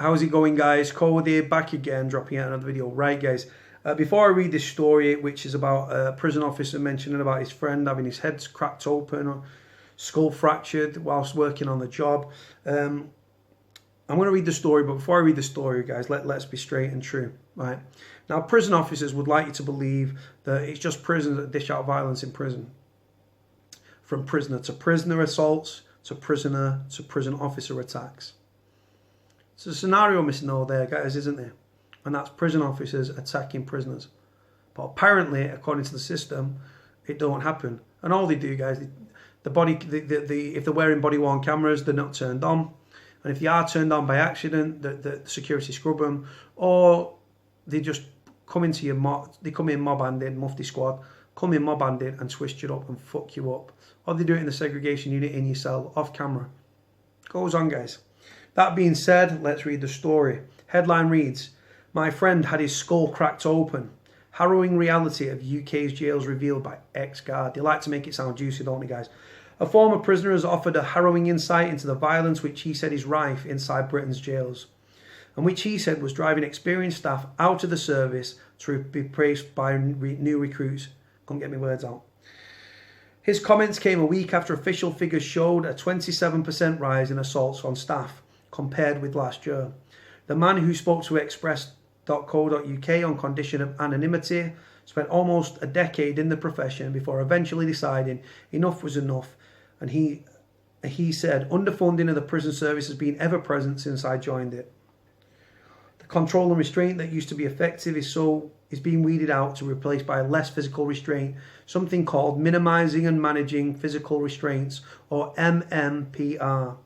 How's it going, guys? Cody back again, dropping out another video. Right, guys, before I read this story, which is about a prison officer mentioning about his friend having his head cracked open or skull fractured whilst working on the job, I'm going to read the story. But before I read the story, guys, let's be straight and true. Right now, prison officers would like you to believe that it's just prisoners that dish out violence in prison. From prisoner to prisoner assaults to prisoner to prison officer attacks. It's a scenario missing over there, guys, isn't there? And that's prison officers attacking prisoners. But apparently, according to the system, it don't happen. And all they do, guys, if they're wearing body-worn cameras, they're not turned on. And if they are turned on by accident, the security scrub them, or they just come into your mob. They come in mob-handed, mufti squad, come in mob-handed and twist you up and fuck you up. Or they do it in the segregation unit in your cell, off camera. Goes on, guys. That being said, let's read the story. Headline reads, "My friend had his skull cracked open. Harrowing reality of UK's jails revealed by ex-guard." They like to make it sound juicy, don't they, guys? A former prisoner has offered a harrowing insight into the violence which he said is rife inside Britain's jails, and which he said was driving experienced staff out of the service to be praised by new recruits. Couldn't get my words out. His comments came a week after official figures showed a 27% rise in assaults on staff compared with last year. The man, who spoke to express.co.uk on condition of anonymity, spent almost a decade in the profession before eventually deciding enough was enough, and he said underfunding of the prison service has been ever present since I joined it. The control and restraint that used to be effective is being weeded out to replace by less physical restraint, something called minimising and managing physical restraints, or MMPR.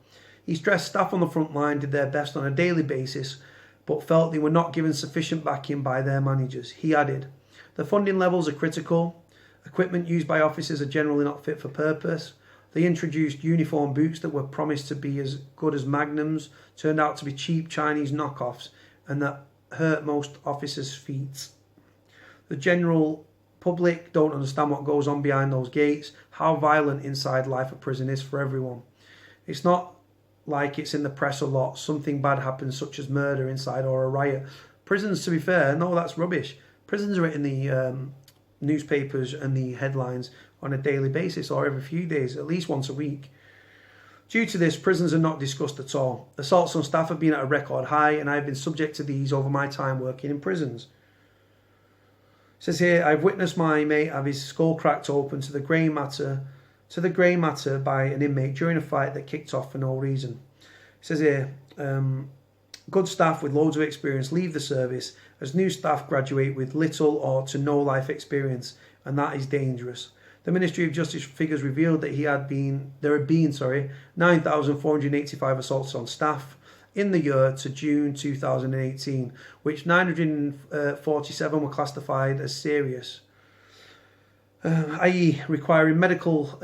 He stressed staff on the front line did their best on a daily basis, but felt they were not given sufficient backing by their managers. He added, "The funding levels are critical. Equipment used by officers are generally not fit for purpose. They introduced uniform boots that were promised to be as good as Magnums, turned out to be cheap Chinese knockoffs, and that hurt most officers' feet. The general public don't understand what goes on behind those gates, how violent inside life of prison is for everyone. It's not like it's in the press a lot. Something bad happens, such as murder inside or a riot. Prisons, to be fair, no, that's rubbish. Prisons are in the newspapers and the headlines on a daily basis or every few days, at least once a week. Due to this, prisons are not discussed at all. Assaults on staff have been at a record high, and I have been subject to these over my time working in prisons." It says here, "I've witnessed my mate have his skull cracked open to the grey matter by an inmate during a fight that kicked off for no reason." It says here, "Good staff with loads of experience leave the service as new staff graduate with little or to no life experience, and that is dangerous. The Ministry of Justice figures revealed that there had been 9,485 assaults on staff in the year to June 2018, which 947 were classified as serious, i.e. requiring medical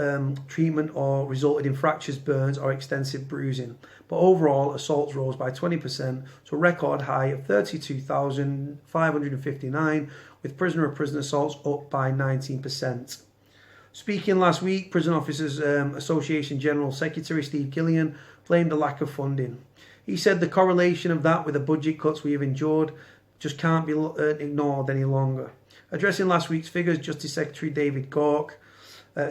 treatment or resulted in fractures, burns or extensive bruising. But overall, assaults rose by 20% to a record high of 32,559, with prisoner-of-prisoner assaults up by 19%. Speaking last week, Prison Officers Association General Secretary Steve Gillian blamed the lack of funding. He said the correlation of that with the budget cuts we have endured just can't be ignored any longer. Addressing last week's figures, Justice Secretary David Gork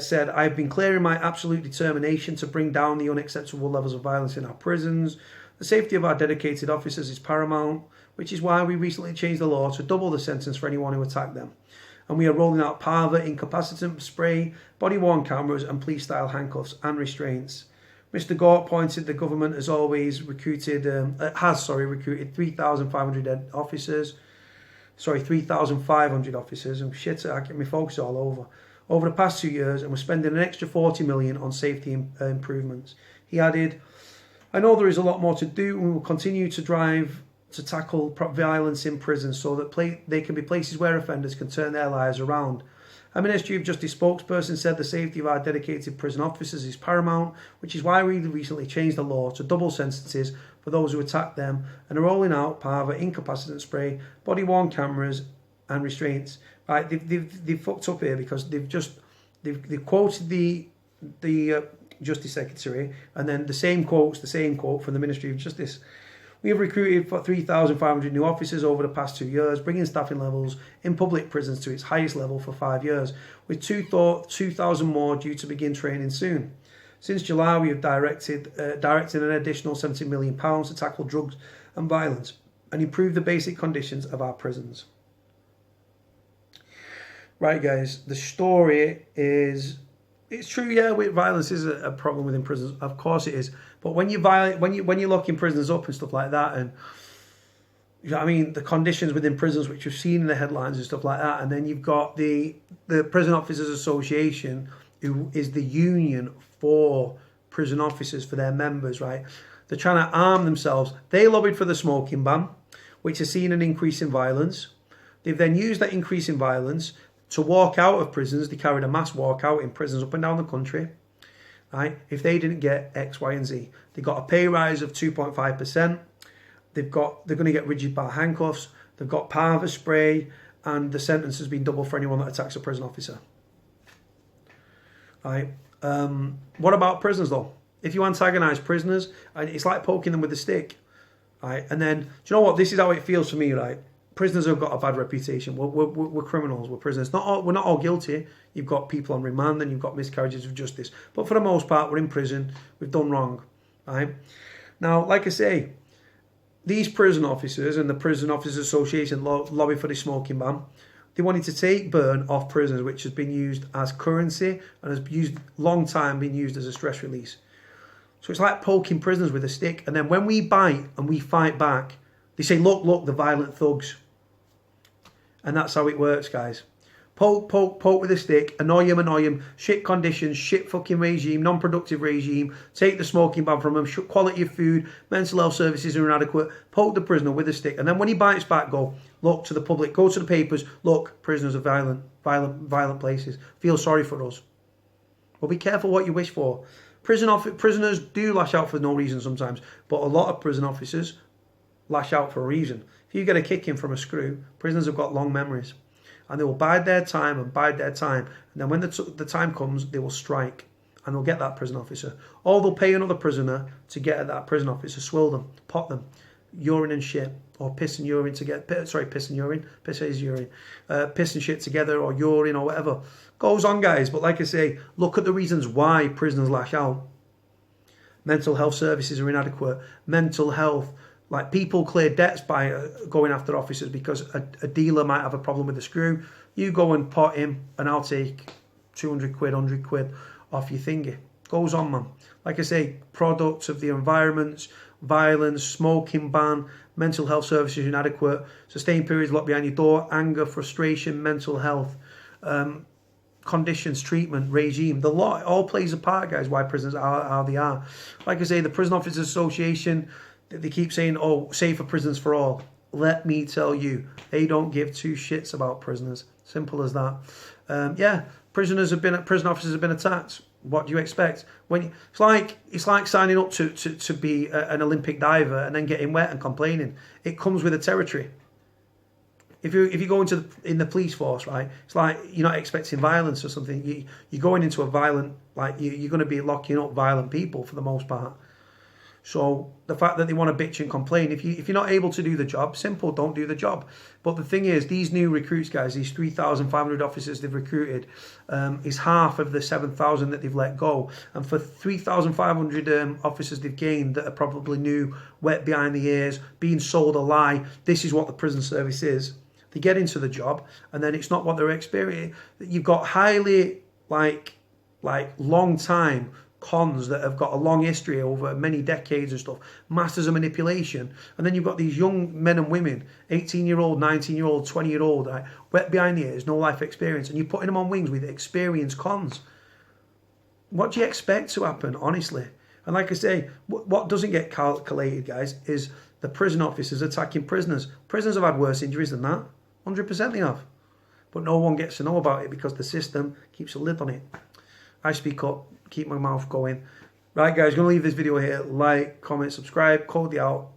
said, "I have been clear in my absolute determination to bring down the unacceptable levels of violence in our prisons. The safety of our dedicated officers is paramount, which is why we recently changed the law to double the sentence for anyone who attacked them. And we are rolling out parva, incapacitant spray, body-worn cameras and police-style handcuffs and restraints." Mr. Gork pointed the government has recruited 3,500 officers. Sorry, 3,500 officers. And shit, I get my focus all over the past 2 years, and we're spending an extra 40 million on safety improvements. He added, "I know there is a lot more to do, and we will continue to drive to tackle violence in prison so that they can be places where offenders can turn their lives around. A Ministry of Justice spokesperson said the safety of our dedicated prison officers is paramount, which is why we recently changed the law to double sentences for those who attack them and are rolling out parva, incapacitant spray, body-worn cameras and restraints." Right, they've fucked up here because they've quoted the Justice Secretary and then the same quote from the Ministry of Justice, We have recruited for 3,500 new officers over the past 2 years, bringing staffing levels in public prisons to its highest level for 5 years, with 2,000 more due to begin training soon. Since July, we have directed an additional £70 million to tackle drugs and violence and improve the basic conditions of our prisons. Right, guys, the story is, it's true, yeah, violence is a problem within prisons. Of course it is. But when you're locking prisoners up and stuff like that, and you know what I mean, the conditions within prisons, which you've seen in the headlines and stuff like that, and then you've got the Prison Officers Association, who is the union for prison officers, for their members, right? They're trying to arm themselves. They lobbied for the smoking ban, which has seen an increase in violence. They've then used that increase in violence to walk out of prisons. They carried a mass walkout in prisons up and down the country, right? If they didn't get X, Y, and Z, they got a pay rise of 2.5%. They're going to get rigid bar handcuffs. They've got powder spray, and the sentence has been doubled for anyone that attacks a prison officer. Right? What about prisoners though? If you antagonise prisoners, it's like poking them with a stick, right? And then, do you know what? This is how it feels for me, right? Prisoners have got a bad reputation. We're criminals. We're prisoners. We're not all guilty. You've got people on remand and you've got miscarriages of justice. But for the most part, we're in prison. We've done wrong, right? Now, like I say, these prison officers and the Prison Officers Association lobby for the smoking ban. They wanted to take burn off prisoners, which has been used as currency and has long time been used as a stress release. So it's like poking prisoners with a stick. And then when we bite and we fight back, they say, look, the violent thugs. And that's how it works, guys. Poke with a stick, annoy them, shit conditions, shit fucking regime, non-productive regime, take the smoking ban from them, quality of food, mental health services are inadequate, poke the prisoner with a stick, and then when he bites back, go, look to the public, go to the papers, look, prisoners are violent places, feel sorry for us. Well, be careful what you wish for. Prisoners do lash out for no reason sometimes, but a lot of prison officers lash out for a reason. If you get a kicking from a screw, prisoners have got long memories. And they will bide their time and bide their time. And then when the time comes, they will strike. And they'll get that prison officer. Or they'll pay another prisoner to get at that prison officer, swill them, pot them, urine and shit. Or piss and urine piss and urine. Piss is urine. Piss and shit together, or urine, or whatever. Goes on, guys. But like I say, look at the reasons why prisoners lash out. Mental health services are inadequate. Mental health. Like, people clear debts by going after officers because a dealer might have a problem with the screw. You go and pot him and I'll take 200 quid, 100 quid off your thingy. Goes on, man. Like I say, products of the environments, violence, smoking ban, mental health services inadequate, sustained periods locked behind your door, anger, frustration, mental health, conditions, treatment, regime. The law, it all plays a part, guys, why prisons are how they are. Like I say, the Prison Officers Association, they keep saying, oh, safer prisons for all. Let me tell you, they don't give two shits about prisoners. Simple as that. Yeah, prison officers have been attacked. What do you expect? It's like signing up to be an Olympic diver and then getting wet and complaining. It comes with the territory. If you go in the police force, right, it's like you're not expecting violence or something. You're going into a violent, like you're going to be locking up violent people for the most part. So the fact that they want to bitch and complain, if you're not able to do the job, simple, don't do the job. But the thing is, these new recruits, guys, these 3,500 officers they've recruited, is half of the 7,000 that they've let go. And for 3,500 officers they've gained that are probably new, wet behind the ears, being sold a lie, this is what the prison service is. They get into the job, and then it's not what they're experiencing. You've got highly, like long time cons that have got a long history over many decades and stuff, masters of manipulation, and then you've got these young men and women, 18-year-old, 19-year-old, 20-year-old, right, wet behind the ears, no life experience, and you're putting them on wings with experienced cons. What do you expect to happen, honestly? And like I say, what doesn't get calculated, guys, is the prison officers attacking prisoners. Prisoners have had worse injuries than that. 100% they have. But no one gets to know about it because the system keeps a lid on it. I speak up, keep my mouth going. Right, guys, going to leave this video here. Like, comment, subscribe. Cody out.